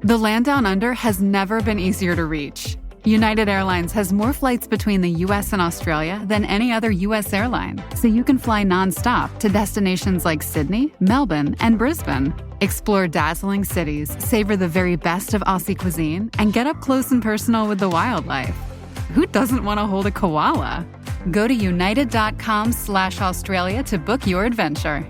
The land down under has never been easier to reach. United Airlines has more flights between the U.S. and Australia than any other U.S. airline, so you can fly nonstop to destinations like Sydney, Melbourne, and Brisbane. Explore dazzling cities, savor the very best of Aussie cuisine, and get up close and personal with the wildlife. Who doesn't want to hold a koala? Go to united.com/Australia to book your adventure.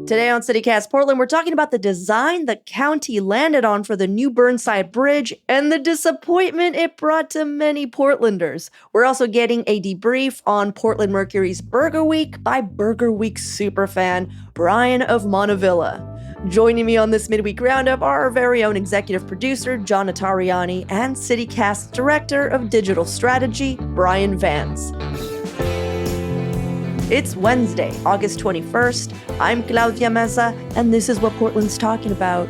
Today on CityCast Portland, we're talking about the design the county landed on for the new Burnside Bridge and the disappointment it brought to many Portlanders. We're also getting a debrief on Portland Mercury's Burger Week by Burger Week superfan Bryan of Montevilla. Joining me on this midweek roundup are our very own executive producer, John Notarianni, and CityCast Director of Digital Strategy, Bryan Vance. It's Wednesday, August 21st. I'm Claudia Meza, and this is what Portland's talking about.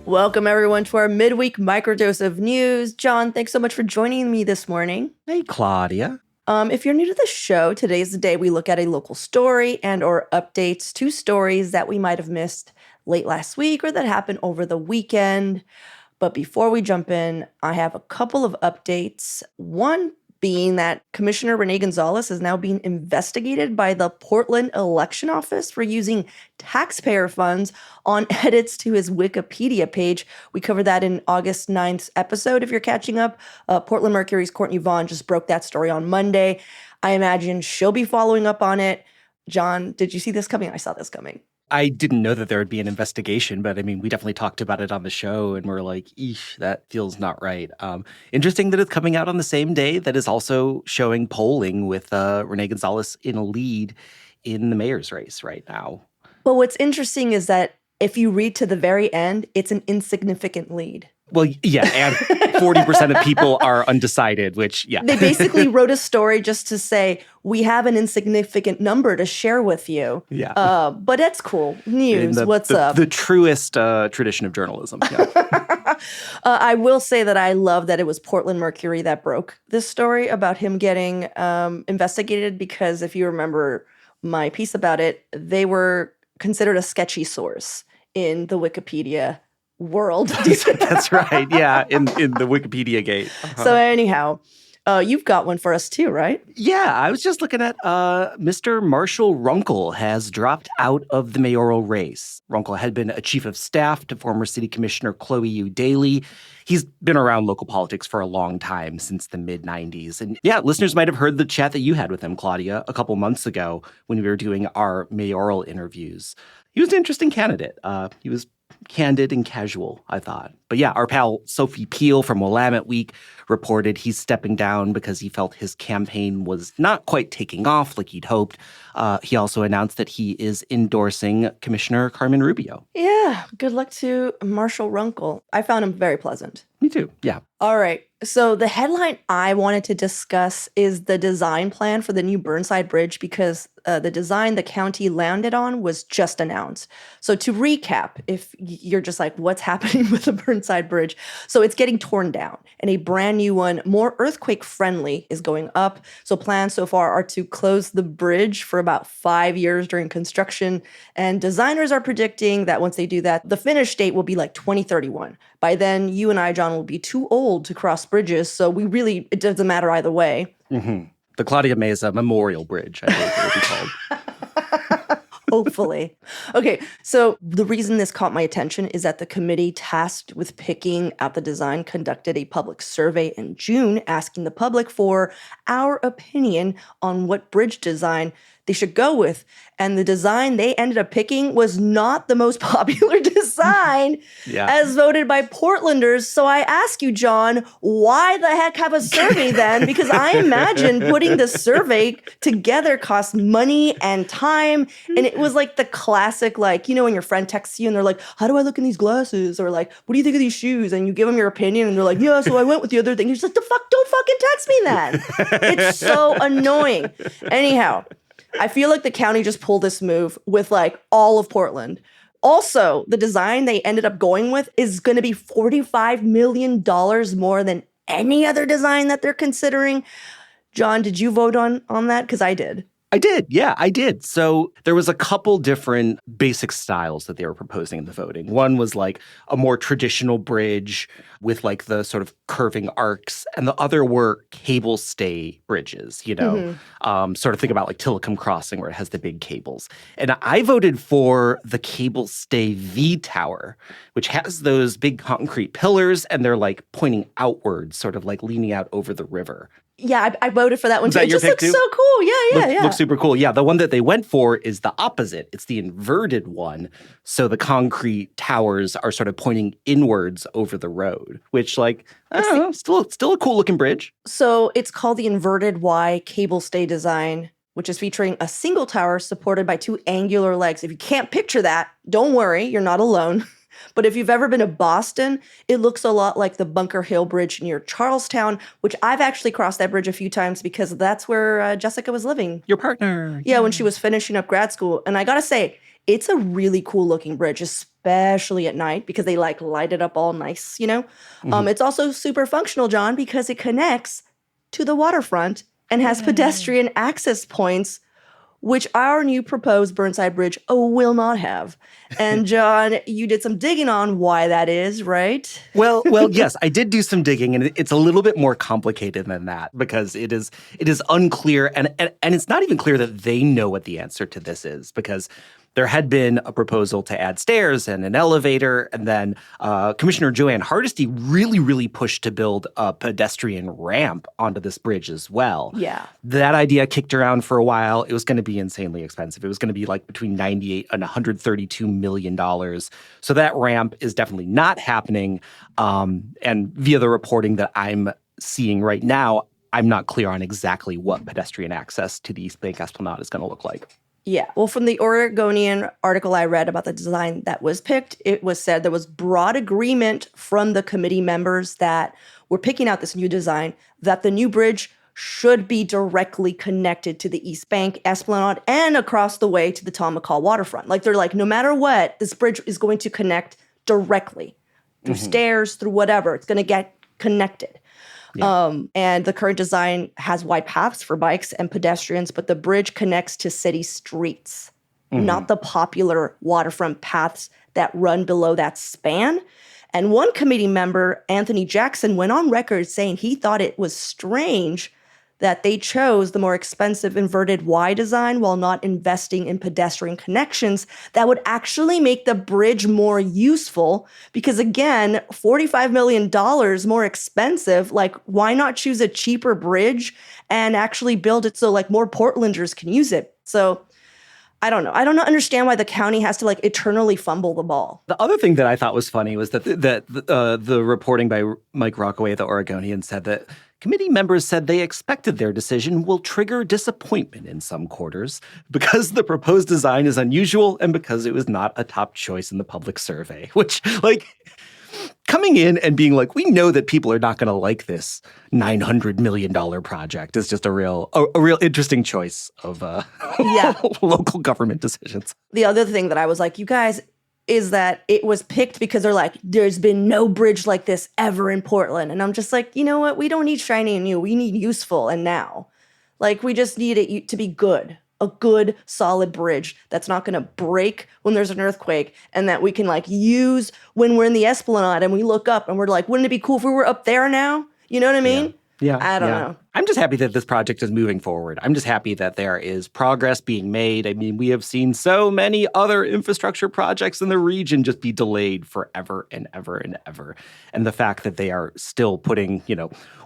Welcome, everyone, to our midweek microdose of news. John, thanks so much for joining me this morning. Hey, Claudia. If you're new to the show, today's the day we look at a local story and or updates to stories that we might have missed late last week or that happened over the weekend. But before we jump in, I have a couple of updates. One being that Commissioner Renee Gonzalez is now being investigated by the Portland Election Office for using taxpayer funds on edits to his Wikipedia page. We covered that in August 9th episode, if you're catching up. Portland Mercury's Courtney Vaughn just broke that story on Monday. I imagine she'll be following up on it. John, did you see this coming? I saw this coming. I didn't know that there would be an investigation, but I mean, we definitely talked about it on the show and we're like, eesh, that feels not right. Interesting that it's coming out on the same day that is also showing polling with Renee Gonzalez in a lead in the mayor's race right now. But what's interesting is that if you read to the very end, it's an insignificant lead. Well, yeah, and 40% of people are undecided, which, yeah. They basically wrote a story just to say, we have an insignificant number to share with you. Yeah. But that's cool. News, what's up? The truest tradition of journalism. Yeah. I will say that I love that it was Portland Mercury that broke this story about him getting investigated because if you remember my piece about it, they were considered a sketchy source in the Wikipedia world. That's right. Yeah, in the Wikipedia gate. Uh-huh. So anyhow, you've got one for us too, right? Yeah, I was just looking at Mr. Marshall Runkle has dropped out of the mayoral race. Runkle had been a chief of staff to former city commissioner Chloe U. Daly. He's been around local politics for a long time, since the mid-90s. And yeah, listeners might have heard the chat that you had with him, Claudia, a couple months ago when we were doing our mayoral interviews. He was an interesting candidate. He was candid and casual, I thought. But yeah, our pal Sophie Peel from Willamette Week reported he's stepping down because he felt his campaign was not quite taking off like he'd hoped. He also announced that he is endorsing Commissioner Carmen Rubio. Yeah, good luck to Marshall Runkle. I found him very pleasant. Me too, yeah. All right. So the headline I wanted to discuss is the design plan for the new Burnside Bridge because the design the county landed on was just announced. So to recap, if you're just like, what's happening with the Burnside Bridge? So it's getting torn down and a brand new one, more earthquake friendly, is going up. So plans so far are to close the bridge for about 5 years during construction. And designers are predicting that once they do that, the finish date will be like 2031. By then, you and I, John, will be too old to cross bridges. So it doesn't matter either way. Mm-hmm. The Claudia Meza Memorial Bridge, I think it will be called. Hopefully. Okay, so the reason this caught my attention is that the committee tasked with picking out the design conducted a public survey in June asking the public for our opinion on what bridge design they should go with. And the design they ended up picking was not the most popular design as voted by Portlanders. So I ask you, John, why the heck have a survey then? Because I imagine putting the survey together costs money and time. And it was like the classic, like, you know, when your friend texts you and they're like, how do I look in these glasses? Or like, what do you think of these shoes? And you give them your opinion and they're like, yeah, so I went with the other thing. You're just like, don't fucking text me that. It's so annoying. Anyhow, I feel like the county just pulled this move with like all of Portland. Also, the design they ended up going with is going to be $45 million more than any other design that they're considering. John, did you vote on that? Because I did. I did. Yeah, I did. So there was a couple different basic styles that they were proposing in the voting. One was like a more traditional bridge with like the sort of curving arcs, and the other were cable stay bridges, sort of think about like Tillicum Crossing where it has the big cables. And I voted for the cable stay V Tower, which has those big concrete pillars and they're like pointing outwards, sort of like leaning out over the river. Yeah, I voted for that one too. It just looks too? so cool. Yeah. Looks super cool. Yeah, the one that they went for is the opposite. It's the inverted one. So the concrete towers are sort of pointing inwards over the road, which I don't know, still a cool looking bridge. So it's called the inverted Y cable stay design, which is featuring a single tower supported by two angular legs. If you can't picture that, don't worry, you're not alone. But if you've ever been to Boston, it looks a lot like the Bunker Hill Bridge near Charlestown, which I've actually crossed that bridge a few times because that's where Jessica was living. Your partner. Yeah, when she was finishing up grad school. And I gotta say, it's a really cool looking bridge, especially at night because they light it up all nice, Mm-hmm. It's also super functional, John, because it connects to the waterfront and has pedestrian access points, which our new proposed Burnside Bridge will not have. And John, you did some digging on why that is, right? Well, yes, I did do some digging, and it's a little bit more complicated than that because it is unclear, and it's not even clear that they know what the answer to this is because there had been a proposal to add stairs and an elevator, and then Commissioner Joanne Hardesty really, really pushed to build a pedestrian ramp onto this bridge as well. Yeah. That idea kicked around for a while. It was going to be insanely expensive. It was going to be like between $98 and $132 million. So that ramp is definitely not happening. And via the reporting that I'm seeing right now, I'm not clear on exactly what pedestrian access to the East Bank Esplanade is going to look like. Yeah, well, from the Oregonian article I read about the design that was picked, it was said there was broad agreement from the committee members that were picking out this new design that the new bridge should be directly connected to the East Bank Esplanade and across the way to the Tom McCall waterfront. Like, they're like, no matter what, this bridge is going to connect directly through stairs, through whatever. It's going to get connected. Yeah. And the current design has wide paths for bikes and pedestrians, but the bridge connects to city streets, not the popular waterfront paths that run below that span. And one committee member, Anthony Jackson, went on record saying he thought it was strange that they chose the more expensive inverted Y design while not investing in pedestrian connections that would actually make the bridge more useful. Because again, $45 million more expensive, like why not choose a cheaper bridge and actually build it so like more Portlanders can use it? So I don't know. I don't understand why the county has to like eternally fumble the ball. The other thing that I thought was funny was that the reporting by Mike Rockaway, the Oregonian, said that committee members said they expected their decision will trigger disappointment in some quarters because the proposed design is unusual and because it was not a top choice in the public survey, which like coming in and being like, we know that people are not going to like this $900 million project is just a real interesting choice of local government decisions. The other thing that I was like, you guys, is that it was picked because they're like, there's been no bridge like this ever in Portland. And I'm just like, you know what? We don't need shiny and new. We need useful and now. Like, we just need it to be good. A good, solid bridge that's not going to break when there's an earthquake and that we can, like, use when we're in the Esplanade and we look up and we're like, wouldn't it be cool if we were up there now? You know what I mean? Yeah. I don't know. I'm just happy that this project is moving forward. I'm just happy that there is progress being made. I mean, we have seen so many other infrastructure projects in the region just be delayed forever and ever and ever. And the fact that they are still putting,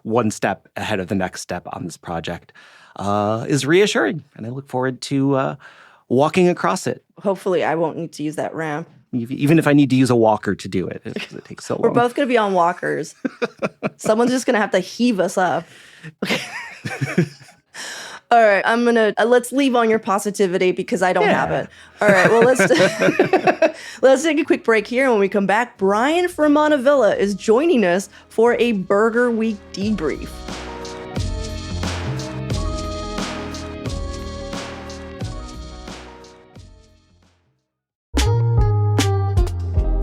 one step ahead of the next step on this project is reassuring. And I look forward to walking across it. Hopefully I won't need to use that ramp. Even if I need to use a walker to do it, because it takes so long. We're both going to be on walkers. Someone's just going to have to heave us up. Okay. All right, I'm going to, let's leave on your positivity because I don't have it. All right, well, let's take a quick break here. And when we come back, Bryan from Montevilla is joining us for a Burger Week debrief.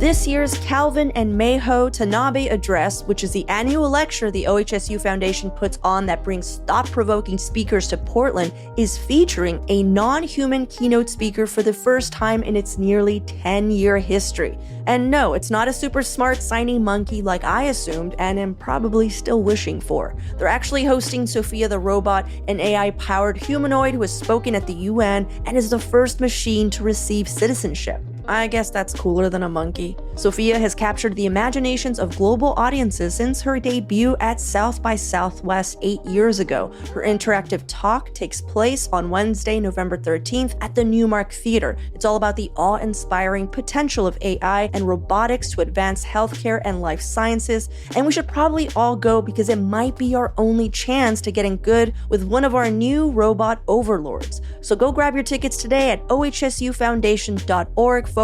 this year's Calvin and Mayho Tanabe Address, which is the annual lecture the OHSU Foundation puts on that brings thought-provoking speakers to Portland, is featuring a non-human keynote speaker for the first time in its nearly 10-year history. And no, it's not a super smart signing monkey like I assumed and am probably still wishing for. They're actually hosting Sophia the Robot, an AI-powered humanoid who has spoken at the UN and is the first machine to receive citizenship. I guess that's cooler than a monkey. Sophia has captured the imaginations of global audiences since her debut at South by Southwest 8 years ago. Her interactive talk takes place on Wednesday, November 13th at the Newmark Theater. It's all about the awe-inspiring potential of AI and robotics to advance healthcare and life sciences, and we should probably all go because it might be our only chance to get in good with one of our new robot overlords. So go grab your tickets today at ohsufoundation.org/Tanabe.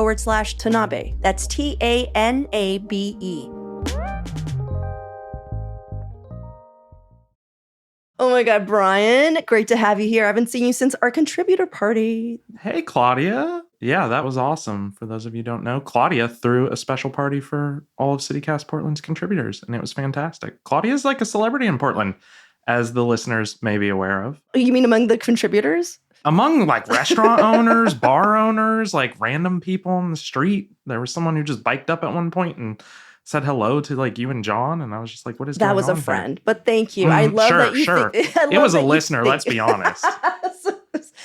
That's TANABE. Oh my God, Bryan, great to have you here. I haven't seen you since our contributor party. Hey, Claudia. Yeah, that was awesome. For those of you who don't know, Claudia threw a special party for all of CityCast Portland's contributors, and it was fantastic. Claudia is like a celebrity in Portland, as the listeners may be aware of. You mean among the contributors? Among like restaurant owners, bar owners, like random people on the street. There was someone who just biked up at one point and said hello to like you and John, and I was just like, "What is going on?" That was a friend, but thank you. I love that you. Sure. It was a listener. Let's be honest.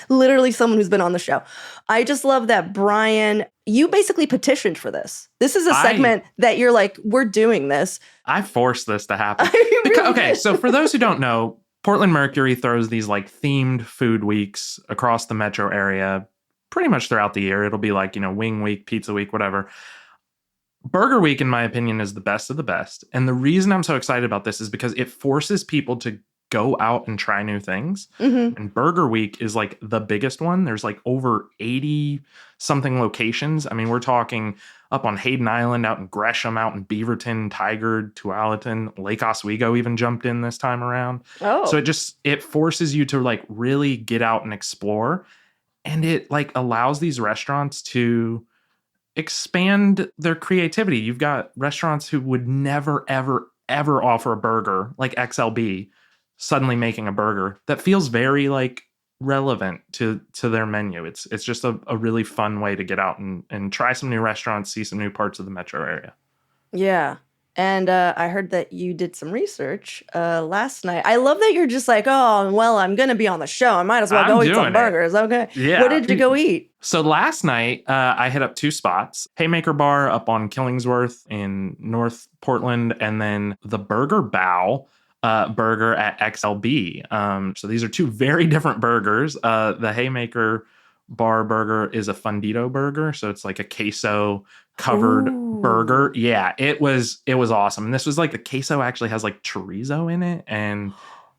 Literally someone who's been on the show. I just love that, Bryan. You basically petitioned for this. This is a segment that you're like, we're doing this. I forced this to happen. Okay, so for those who don't know, Portland Mercury throws these like themed food weeks across the metro area pretty much throughout the year. It'll be like, wing week, pizza week, whatever. Burger Week, in my opinion, is the best of the best. And the reason I'm so excited about this is because it forces people to go out and try new things. Mm-hmm. And Burger Week is like the biggest one. There's like over 80 something locations. I mean, we're talking up on Hayden Island, out in Gresham, out in Beaverton, Tigard, Tualatin, Lake Oswego even jumped in this time around. Oh. So it forces you to like really get out and explore. And it like allows these restaurants to expand their creativity. You've got restaurants who would never, ever, ever offer a burger like XLB suddenly making a burger that feels very like relevant to their menu. It's just a really fun way to get out and try some new restaurants, see some new parts of the metro area. Yeah. And I heard that you did some research last night. I love that you're just like, oh, well, I'm going to be on the show. I might as well go eat some burgers. Okay. Yeah. What did you go eat? So last night, I hit up two spots. Haymaker Bar up on Killingsworth in North Portland, and then the Burger Bow burger at XLB. So these are two very different burgers. The Haymaker Bar burger is a Fundito burger. So it's like a queso covered burger. Yeah, it was awesome. And this was like the queso actually has like chorizo in it, and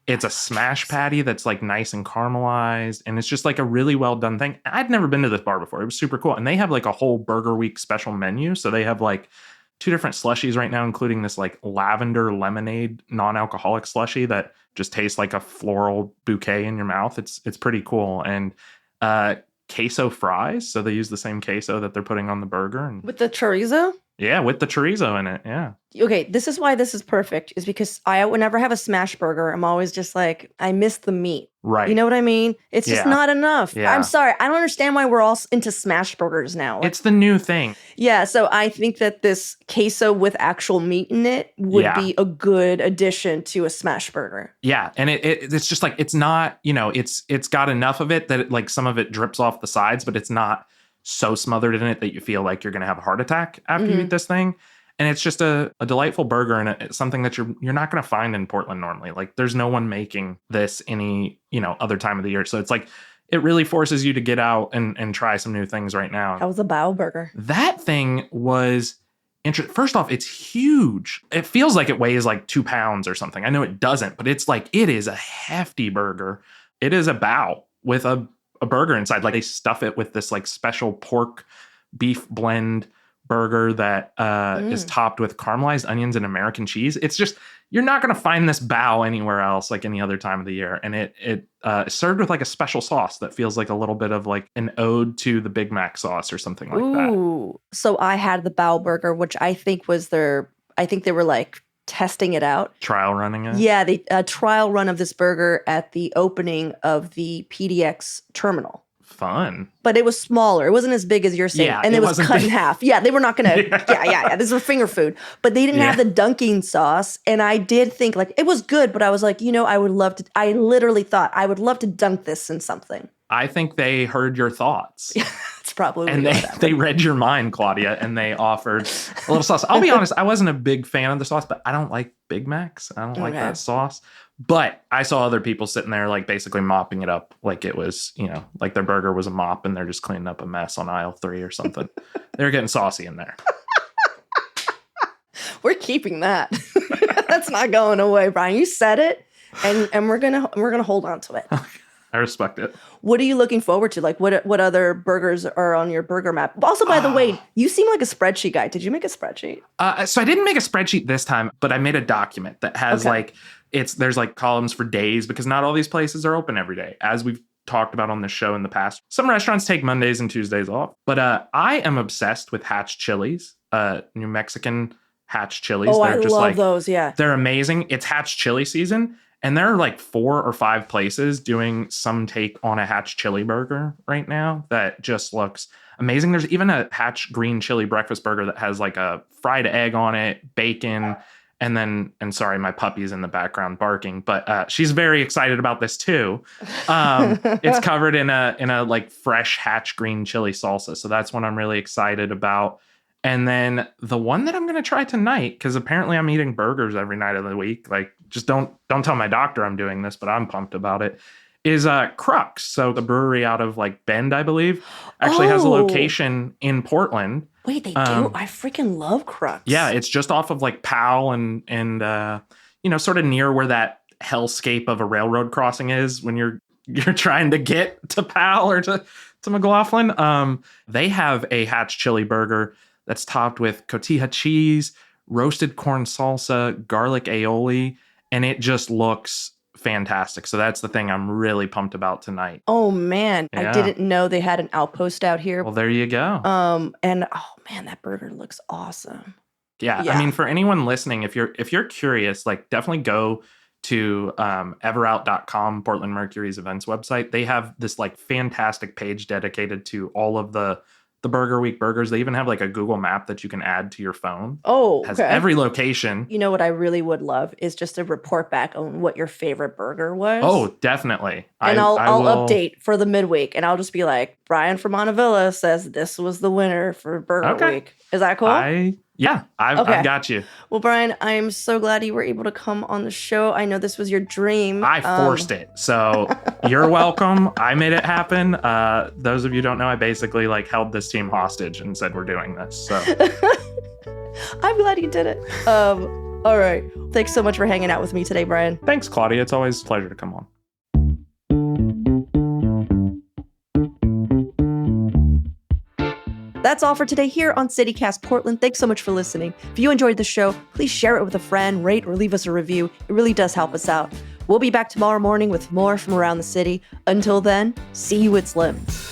it's a smash patty that's like nice and caramelized, and it's just like a really well done thing. I'd never been to this bar before. It was super cool. And they have like a whole Burger Week special menu. So they have like 2 different slushies right now, including this like lavender lemonade non-alcoholic slushie that just tastes like a floral bouquet in your mouth. It's pretty cool. And queso fries. So they use the same queso that they're putting on the burger. And with the chorizo? Yeah, with the chorizo in it. Yeah. Okay, this is why this is perfect, is because I would never have a smash burger. I'm always just like, I miss the meat. Right. You know what I mean? It's just not enough. Yeah. I'm sorry. I don't understand why we're all into smash burgers now. Like, it's the new thing. Yeah, so I think that this queso with actual meat in it would be a good addition to a smash burger. Yeah, and it's just like, it's not, it's got enough of it that it, like some of it drips off the sides, but it's not so smothered in it that you feel like you're going to have a heart attack after you eat this thing. And it's just a delightful burger, and it's something that you're not going to find in Portland normally. Like there's no one making this any, other time of the year. So it's like, it really forces you to get out and try some new things right now. How was the bao burger? That thing was interesting. First off, it's huge. It feels like it weighs like 2 pounds or something. I know it doesn't, but it's like, it is a hefty burger. It is a bao with a burger inside. Like they stuff it with this like special pork beef blend burger that is topped with caramelized onions and American cheese. It's just, you're not going to find this bao anywhere else like any other time of the year. And it is served with like a special sauce that feels like a little bit of like an ode to the Big Mac sauce or something like that. Ooh. So I had the bao burger, which I think they were like testing it out. Trial running it? Yeah, the trial run of this burger at the opening of the PDX terminal. Fun. But it was smaller. It wasn't as big as you're saying. Yeah, and it was cut in half. Yeah, they were not going to, yeah. This was finger food. But they didn't have the dunking sauce. And I did think like, it was good, but I was like, I literally thought I would love to dunk this in something. I think they heard your thoughts. It's probably and they read your mind, Claudia, and they offered a little sauce. I'll be honest, I wasn't a big fan of the sauce, but I don't like Big Macs. I don't like that sauce. But I saw other people sitting there like basically mopping it up like it was, like their burger was a mop and they're just cleaning up a mess on aisle 3 or something. They were getting saucy in there. We're keeping that. That's not going away, Brian. You said it, and we're gonna hold on to it. I respect it. What are you looking forward to? Like, what other burgers are on your burger map? Also, by the way, you seem like a spreadsheet guy. Did you make a spreadsheet? So I didn't make a spreadsheet this time, but I made a document that has there's like columns for days because not all these places are open every day. As we've talked about on this show in the past, some restaurants take Mondays and Tuesdays off. But I am obsessed with Hatch Chili's, New Mexican Hatch Chili's. Oh, I love those. Yeah, they're amazing. It's Hatch Chili season. And there are like 4 or 5 places doing some take on a Hatch chili burger right now that just looks amazing. There's even a Hatch green chili breakfast burger that has like a fried egg on it, bacon, and sorry, my puppy's in the background barking, but she's very excited about this too. It's covered in a like fresh Hatch green chili salsa. So that's what I'm really excited about. And then the one that I'm going to try tonight, because apparently I'm eating burgers every night of the week. Like, just don't tell my doctor I'm doing this, but I'm pumped about it, is Crux. So the brewery out of like Bend, I believe, actually has a location in Portland. Wait, they do? I freaking love Crux. Yeah, it's just off of like Powell and sort of near where that hellscape of a railroad crossing is when you're trying to get to Powell or to McLaughlin. They have a Hatch chili burger that's topped with cotija cheese, roasted corn salsa, garlic aioli, and it just looks fantastic. So that's the thing I'm really pumped about tonight. Oh, man. Yeah. I didn't know they had an outpost out here. Well, there you go. And oh, man, that burger looks awesome. Yeah. I mean, for anyone listening, if you're curious, like definitely go to everout.com, Portland Mercury's events website. They have this like fantastic page dedicated to all of the Burger Week burgers. They even have like a Google map that you can add to your phone. Oh, it has every location. You know what I really would love is just a report back on what your favorite burger was. Oh, definitely. And I'll update for the midweek, and I'll just be like, Brian from Montevilla says this was the winner for Burger Week. Is that cool? I've got you. Well, Brian, I'm so glad you were able to come on the show. I know this was your dream. I forced it. So you're welcome. I made it happen. Those of you who don't know, I basically like held this team hostage and said, we're doing this. So I'm glad you did it. All right. Thanks so much for hanging out with me today, Brian. Thanks, Claudia. It's always a pleasure to come on. That's all for today here on CityCast Portland. Thanks so much for listening. If you enjoyed the show, please share it with a friend, rate or leave us a review. It really does help us out. We'll be back tomorrow morning with more from around the city. Until then, see you at Slim's.